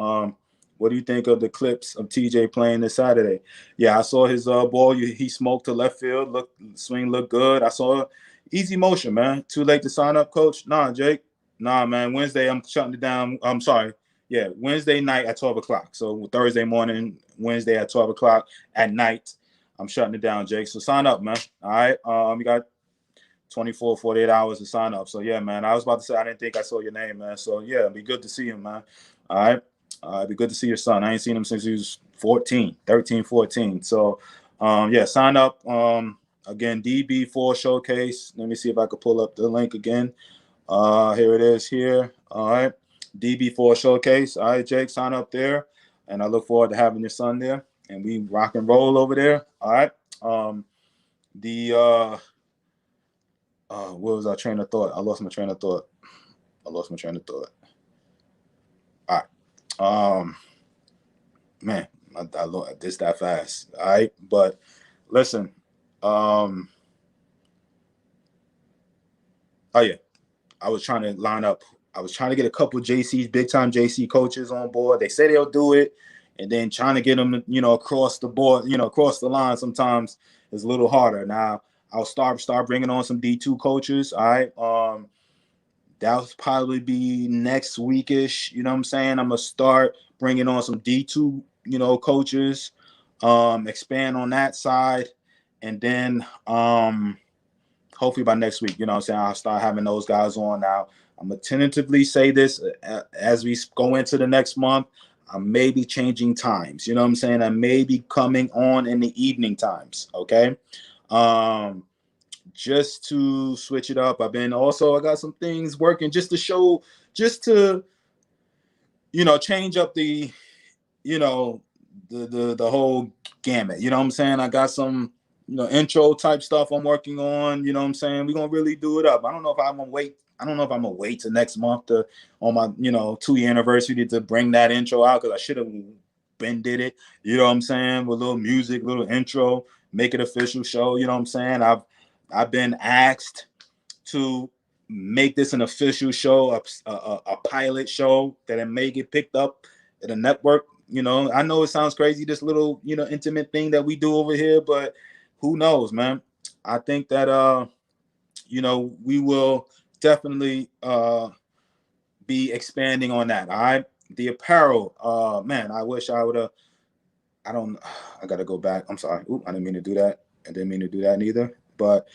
What do you think of the clips of TJ playing this Saturday? Yeah, I saw his ball. He smoked to left field. Swing looked good. I saw easy motion, man. Too late to sign up, coach? Nah, Jake. Nah, man. Wednesday, I'm shutting it down. I'm sorry. Yeah, Wednesday night at 12 o'clock. So Thursday morning, Wednesday at 12 o'clock at night, I'm shutting it down, Jake. So sign up, man. All right. You got 24, 48 hours to sign up. So, yeah, man. I was about to say I didn't think I saw your name, man. So, yeah, it'd be good to see him, man. All right. It'd be good to see your son. I ain't seen him since he was 13, 14. So, yeah, sign up. Again, DB4 Showcase. Let me see if I could pull up the link again. Here it is here. All right. DB4 Showcase. All right, Jake, sign up there. And I look forward to having your son there. And we rock and roll over there. All right. What was our train of thought? I lost my train of thought. All right. Man, I this that fast. All right. But listen, oh yeah. I was trying to line up. I was trying to get a couple of big time JC coaches on board. They say they'll do it, and then trying to get them, across the board, across the line sometimes is a little harder. Now I'll start bringing on some D2 coaches. All right, that'll probably be next weekish. You know what I'm saying? I'm gonna start bringing on some D2, coaches, expand on that side, and then hopefully by next week, you know what I'm saying, I'll start having those guys on. Now, I'm going to tentatively say this as we go into the next month. I may be changing times. You know what I'm saying? I may be coming on in the evening times, okay? Just to switch it up. I got some things working just to change up the, the whole gamut. You know what I'm saying? I got some intro type stuff I'm working on. You know what I'm saying? We're gonna really do it up. I don't know if I'm gonna wait till next month on my 2-year anniversary to bring that intro out, because I should have been did it. You know what I'm saying? With a little music, little intro, make it official show. You know what I'm saying? I've been asked to make this an official show, a pilot show that it may get picked up at a network. I know it sounds crazy, this little intimate thing that we do over here, but who knows, man? I think that we will definitely be expanding on that. All right. The apparel, man, I wish I would have. I don't. I gotta go back. I'm sorry. Oop, I didn't mean to do that. I didn't mean to do that neither. But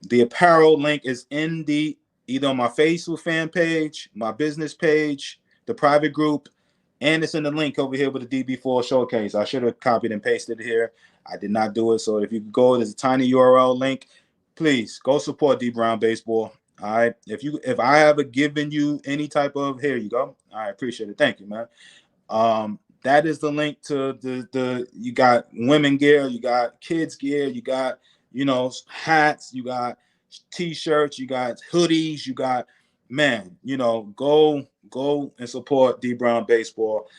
the apparel link is in the either on my Facebook fan page, my business page, the private group, and it's in the link over here with the DB4 showcase. I should have copied and pasted it here. I did not do it. So if you go, there's a tiny URL link. Please go support D Brown Baseball. All right. If I ever given you any type of, here you go. I appreciate it. Thank you, man. That is the link to the you got women gear, you got kids gear, you got hats, you got t-shirts, you got hoodies, you got go and support D Brown Baseball.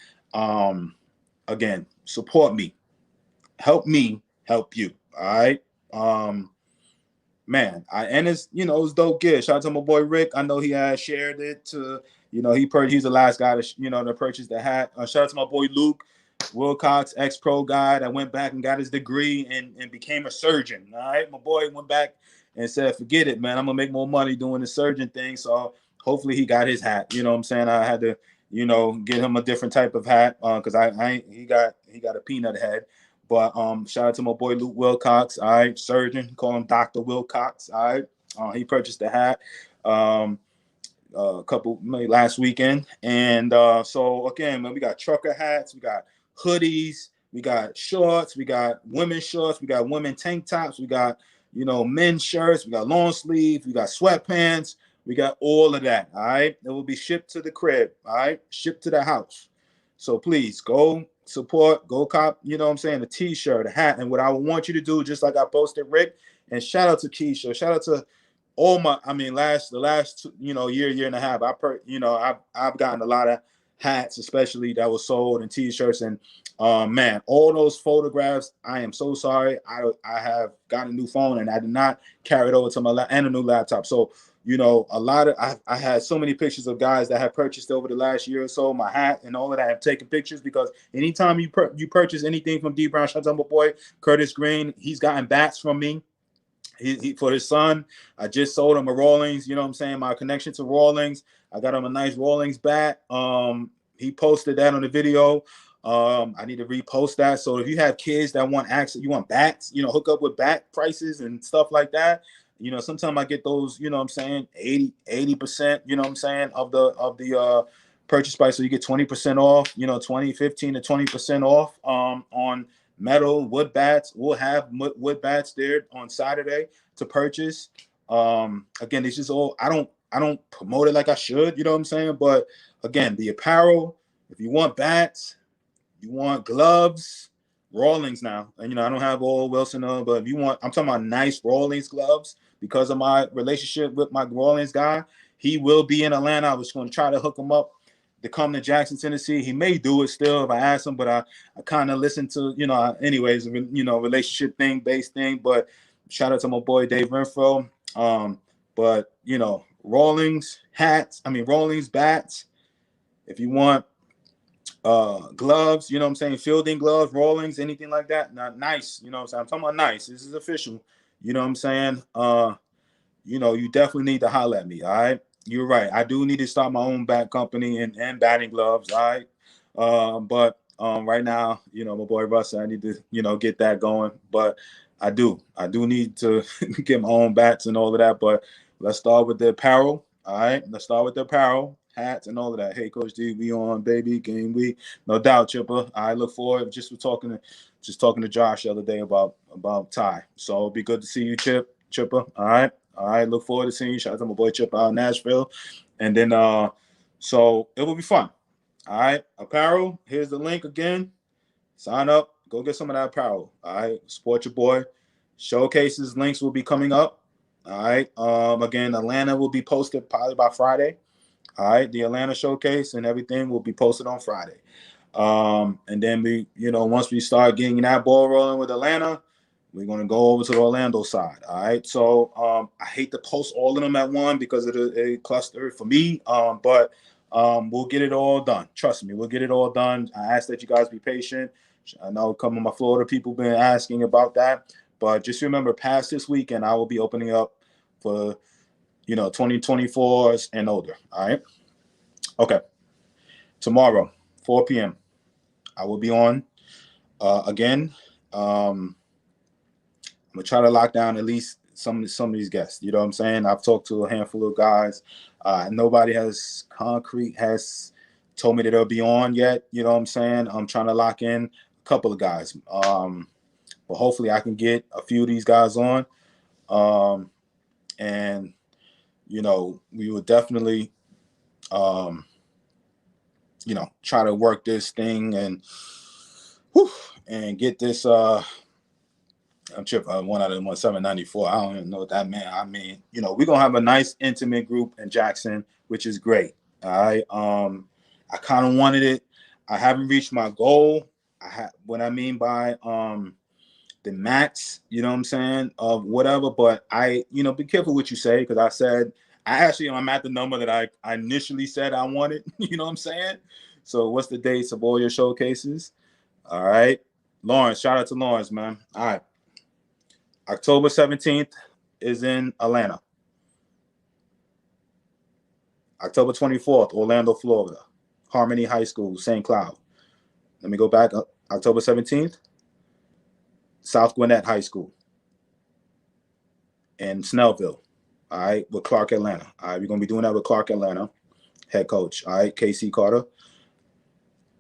Again, support me, help you. All right. Man, and it's dope gear. Shout out to my boy Rick. I know he had shared it to, he's the last guy to purchase the hat. Shout out to my boy Luke Wilcox, ex-pro guy that went back and got his degree and became a surgeon. All right, my boy went back and said, "Forget it, man. I'm gonna make more money doing the surgeon thing." So hopefully he got his hat. You know what I'm saying? I had to, get him a different type of hat because he got a peanut head. But shout out to my boy Luke Wilcox, all right, surgeon, call him Dr. Wilcox, all right. He purchased the hat maybe last weekend. And so again, man, we got trucker hats, we got hoodies, we got shorts, we got women's shorts, we got women tank tops, we got men's shirts, we got long sleeve, we got sweatpants, we got all of that. All right, it will be shipped to the crib. All right, shipped to the house. So please go support, go cop, a t-shirt, a hat. And what I want you to do, just like I posted Rick, and shout out to Keisha, shout out to all my, the last year and a half, I've gotten a lot of hats, especially that was sold, and t-shirts, and man, all those photographs, I am so sorry. I have gotten a new phone and I did not carry it over to my and a new laptop. So a lot of I had so many pictures of guys that have purchased over the last year or so, my hat and all of that. I have taken pictures because anytime you purchase anything from D Brown, shout out to my boy Curtis Green. He's gotten bats from me. He for his son. I just sold him a Rawlings. You know what I'm saying? My connection to Rawlings. I got him a nice Rawlings bat. He posted that on the video. I need to repost that. So if you have kids that want access, you want bats, hook up with bat prices and stuff like that. Sometimes I get those, 80%, of the purchase price. So you get 20% off, 20, 15 to 20% off on metal wood bats. We'll have wood bats there on Saturday to purchase. Again, it's just all, I don't promote it like I should, but again, the apparel, if you want bats, you want gloves, Rawlings now. And I don't have all Wilson, but if you want, I'm talking about nice Rawlings gloves because of my relationship with my Rawlings guy. He will be in Atlanta. I was going to try to hook him up to come to Jackson, Tennessee. He may do it still if I ask him, but I kind of listen to, anyways, relationship thing, based thing. But shout out to my boy Dave Renfro. But Rawlings hats, Rawlings bats. If you want gloves, fielding gloves, Rawlings, anything like that, not nice, I'm talking about nice. This is official, you definitely need to holler at me. All right, you're right, I do need to start my own bat company and batting gloves. All right, but right now, my boy Russ, I need to get that going, but I do need to get my own bats and all of that. But let's start with the apparel. All right, let's start with the apparel, hats, and all of that. Hey, Coach D, we on, baby, game week, no doubt, Chipper. I look forward. Just talking to Josh the other day about Ty. So it'll be good to see you, Chipper. All right. Look forward to seeing you. Shout out to my boy Chipper out in Nashville, and then so it will be fun. All right, apparel. Here's the link again. Sign up. Go get some of that apparel. All right, support your boy. Showcases links will be coming up. All right. Again, Atlanta will be posted probably by Friday. All right, the Atlanta showcase and everything will be posted on Friday. And then we, once we start getting that ball rolling with Atlanta, we're going to go over to the Orlando side. All right. So I hate to post all of them at one because of a cluster for me. But we'll get it all done. Trust me, we'll get it all done. I ask that you guys be patient. I know a couple of my Florida people been asking about that. But just remember, past this weekend, I will be opening up for 2024s and older. All right. Okay. Tomorrow, 4 p.m. I will be on again. I'm gonna try to lock down at least some of these guests. You know what I'm saying? I've talked to a handful of guys. Nobody has concrete has told me that they'll be on yet. You know what I'm saying? I'm trying to lock in a couple of guys. But hopefully I can get a few of these guys on. And we will definitely try to work this thing and get this I'm tripping. One out of them 794. I don't even know what that meant. I mean, we're gonna have a nice intimate group in Jackson, which is great. All right. I kind of wanted it. I haven't reached my goal. What I mean by the max, you know what I'm saying, of whatever. But be careful what you say, because I'm at the number that I initially said I wanted. You know what I'm saying? So what's the dates of all your showcases? All right. Lawrence, shout out to Lawrence, man. All right. October 17th is in Atlanta. October 24th, Orlando, Florida. Harmony High School, St. Cloud. Let me go back. October 17th, South Gwinnett High School in Snellville. All right, with Clark Atlanta. All right, we're going to be doing that with Clark Atlanta, head coach. All right, KC Carter.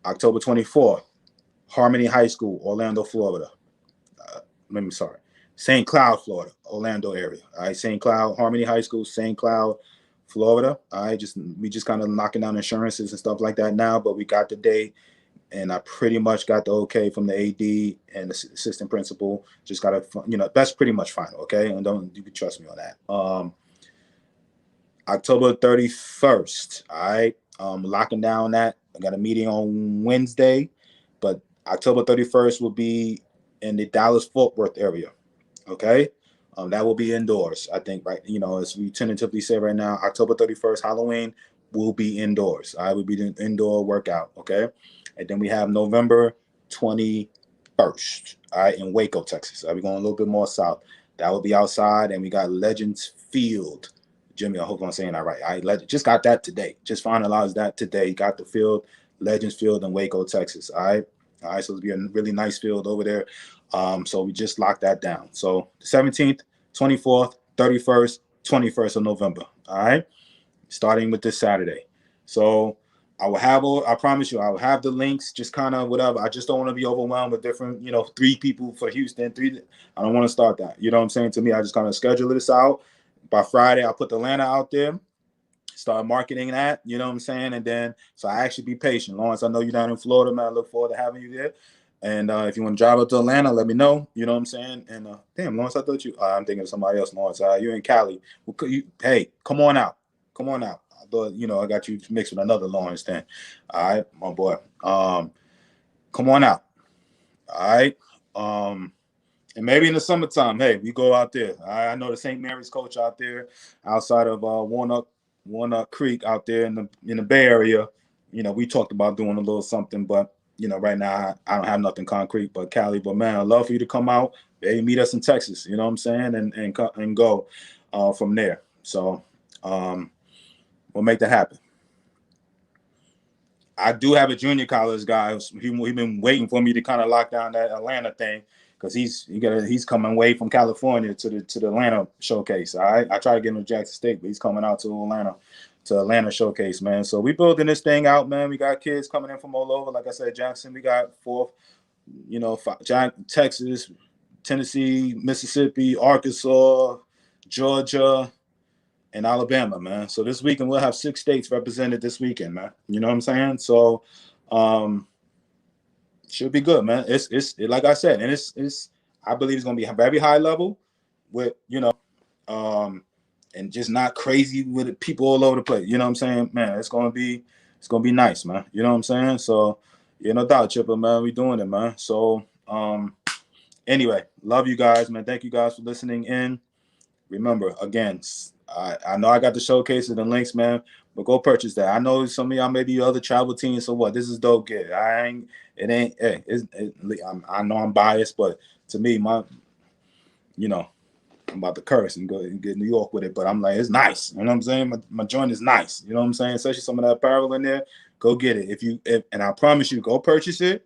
October 24th, Harmony High School, Orlando, Florida. St. Cloud, Florida, Orlando area. All right, St. Cloud, Harmony High School, St. Cloud, Florida. All right, we just kind of knocking down insurances and stuff like that now, but we got the date, and I pretty much got the okay from the AD and the assistant principal. Just got to, that's pretty much final, okay? And you can trust me on that. October 31st, all right, locking down that. I got a meeting on Wednesday, but October 31st will be in the Dallas-Fort Worth area. Okay, that will be indoors. I think, right? As we tentatively say right now, October 31st, Halloween will be indoors. I will be doing indoor workout. Okay, and then we have November 21st. All right, in Waco, Texas. We're going a little bit more south. That will be outside, and we got Legends Field. Jimmy, I hope I'm saying that right. I just got that today. Just finalized that today. Got the field, Legends Field in Waco, Texas. All right. So it'll be a really nice field over there. So we just locked that down. So the 17th, 24th, 31st, 21st of November. All right. Starting with this Saturday. So I promise you, I will have the links, just kind of whatever. I just don't want to be overwhelmed with different, 3 people for Houston. I don't want to start that. You know what I'm saying? To me, I just kind of schedule this out. By Friday, I'll put the Atlanta out there. Start marketing that, you know what I'm saying? And then, so I actually be patient. Lawrence, I know you're down in Florida, man. I look forward to having you there. And if you want to drive up to Atlanta, let me know. You know what I'm saying? And damn, Lawrence, I thought I'm thinking of somebody else, Lawrence. You're in Cali. Hey, come on out. Come on out. I thought, I got you mixed with another Lawrence then. All right, my boy. Come on out. All right. And maybe in the summertime, hey, we go out there. I know the St. Mary's coach out there outside of Walnut Creek out there in the Bay Area. We talked about doing a little something, but right now I don't have nothing concrete. But Cali, but man, I'd love for you to come out. Hey, meet us in Texas. You know what I'm saying, and go from there. So we'll make that happen. I do have a junior college guy. He's been waiting for me to kind of lock down that Atlanta thing, because he's coming away from California to the Atlanta showcase. All right, I try to get him to Jackson State, but he's coming out to Atlanta showcase, man. So we building this thing out, man. We got kids coming in from all over. Like I said, Jackson, we got 4th, Texas, Tennessee, Mississippi, Arkansas, Georgia, and Alabama, man. So this weekend we'll have 6 states represented this weekend, man. You know what I'm saying? So should be good, man. It's like I said, and it's I believe it's gonna be very high level with and just not crazy with people all over the place. You know what I'm saying? Man, it's gonna be nice, man. You know what I'm saying? So no doubt, Chipper, man. We doing it, man. So anyway, love you guys, man. Thank you guys for listening in. Remember, again, I know I got the showcase and the links, man, but go purchase that. I know some of y'all may be other travel teams, so what? This is dope gear. I know I'm biased, but to me, I'm about to curse and go and get New York with it, but I'm like, it's nice. You know what I'm saying? My joint is nice. You know what I'm saying? Especially some of that apparel in there. Go get it. And I promise you, go purchase it.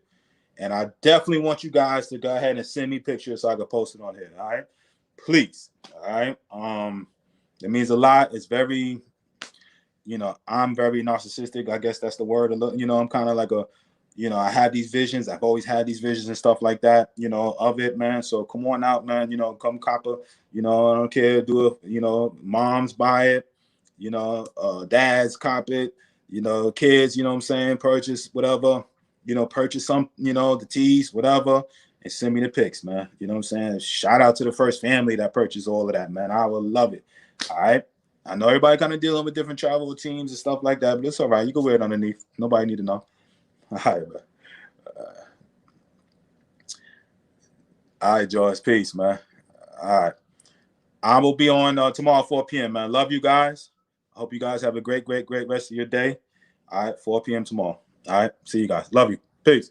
And I definitely want you guys to go ahead and send me pictures so I can post it on here. All right, please. All right. It means a lot. It's very, I'm very narcissistic. I guess that's the word. I'm kind of like I have these visions. I've always had these visions and stuff like that, of it, man. So come on out, man. Come cop a, I don't care. Do it. Moms buy it. Dads cop it. Kids. You know what I'm saying? Purchase whatever. Purchase some. The tees, whatever, and send me the pics, man. You know what I'm saying? Shout out to the first family that purchased all of that, man. I would love it. All right. I know everybody kind of dealing with different travel teams and stuff like that, but it's all right. You can wear it underneath. Nobody need to know. All right, man. All right, George. Peace, man. All right. I will be on tomorrow, 4 p.m., man. Love you guys. I hope you guys have a great, great, great rest of your day. All right, 4 p.m. tomorrow. All right. See you guys. Love you. Peace.